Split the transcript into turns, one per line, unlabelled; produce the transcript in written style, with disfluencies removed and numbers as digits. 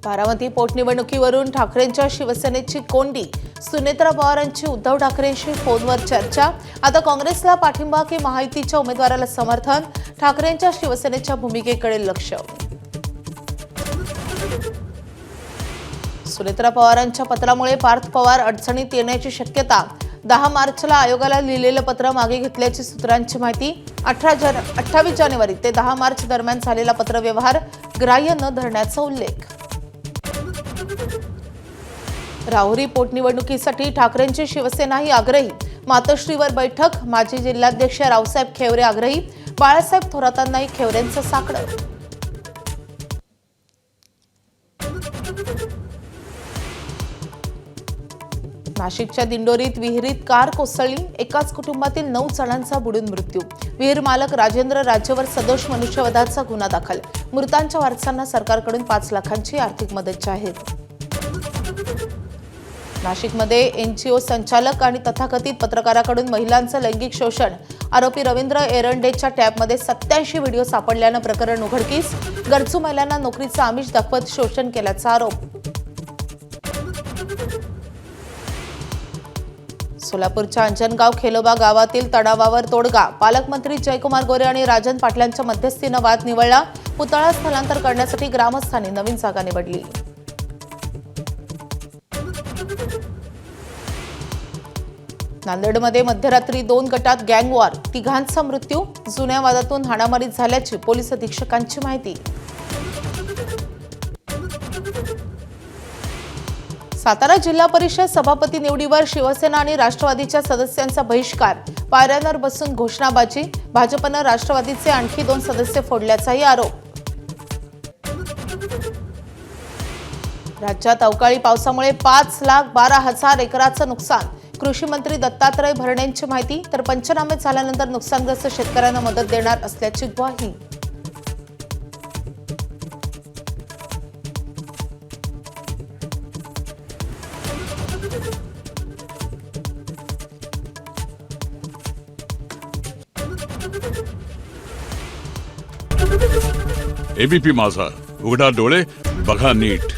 बारामती पोटनिवडणुकीवरून ठाकरेंच्या शिवसेनेची कोंडी, सुनेत्रा पवारांची उद्धव ठाकरेंशी फोनवर चर्चा। आता काँग्रेसला पाठिंबा की महायुतीच्या उमेदवाराला समर्थन, ठाकरेंच्या शिवसेनेच्या भूमिकेकडे लक्ष। सुनेत्रा पवारांच्या पत्रामुळे पार्थ पवार अडचणीत येण्याची शक्यता। 10 मार्चला आयोगाला लिहिलेलं पत्र मागे घेतल्याची सूत्रांची माहिती। 28 जानेवारी ते 10 मार्च दरम्यान झालेला पत्रव्यवहार ग्राह्य न धरण्याचा उल्लेख। राहुरी पोटनिवडणुकीसाठी ठाकरेंची शिवसेनाही आग्रही, मातोश्रीवर बैठक। माजी जिल्हाध्यक्ष रावसाहेब खेवरे आग्रही, बाळासाहेब थोरातांनाही खेवरेंचं साकडं। नाशिकच्या दिंडोरीत विहिरीत कार कोसळली, एकाच कुटुंबातील 9 जणांचा बुडून मृत्यू। विहीर मालक राजेंद्र राज्यवर सदोष मनुष्यवधाचा गुन्हा दाखल। मृतांच्या वारसांना सरकारकडून 5 लाखांची आर्थिक मदत जाहीर। नाशिकमध्ये एनजीओ संचालक आणि तथाकथित पत्रकाराकडून महिलांचं लैंगिक शोषण। आरोपी रवींद्र एरंडेच्या टॅबमध्ये 87 व्हिडिओ सापडल्यानं प्रकरण उघडकीस। गरजू महिलांना नोकरीचं आमिष दाखवत शोषण केल्याचा आरोप। सोलापूरच्या अंजनगाव खेलोबा गावातील तणावावर तोडगा। पालकमंत्री जयकुमार गोरे आणि राजन पाटलांच्या मध्यस्थीनं वाद निवळला। पुतळा स्थलांतर करण्यासाठी ग्रामस्थांनी नवीन जागा निवडली। नांदेडमध्ये मध्यरात्री 2 गटात गँगवॉर, 3घांचा मृत्यू। जुन्या वादातून हाणामारी झाल्याची पोलीस अधीक्षकांची माहिती। सातारा जिल्हा परिषद सभापती निवडीवर शिवसेना आणि राष्ट्रवादीच्या सदस्यांचा बहिष्कार। पायऱ्यांवर बसून घोषणाबाजी। भाजपनं राष्ट्रवादीचे आणखी 2 सदस्य फोडल्याचाही आरोप। राज्यात अवकाळी पावसामुळे 5,12,000 एकराचं नुकसान। कृषी मंत्री दत्तात्रय भरणेंची माहिती। तर पंचनामे झाल्यानंतर नुकसानग्रस्त शेतकऱ्यांना मदत देणार असल्याची ग्वाही।
एबीपी माझा, उघडा डोळे बघा नीट।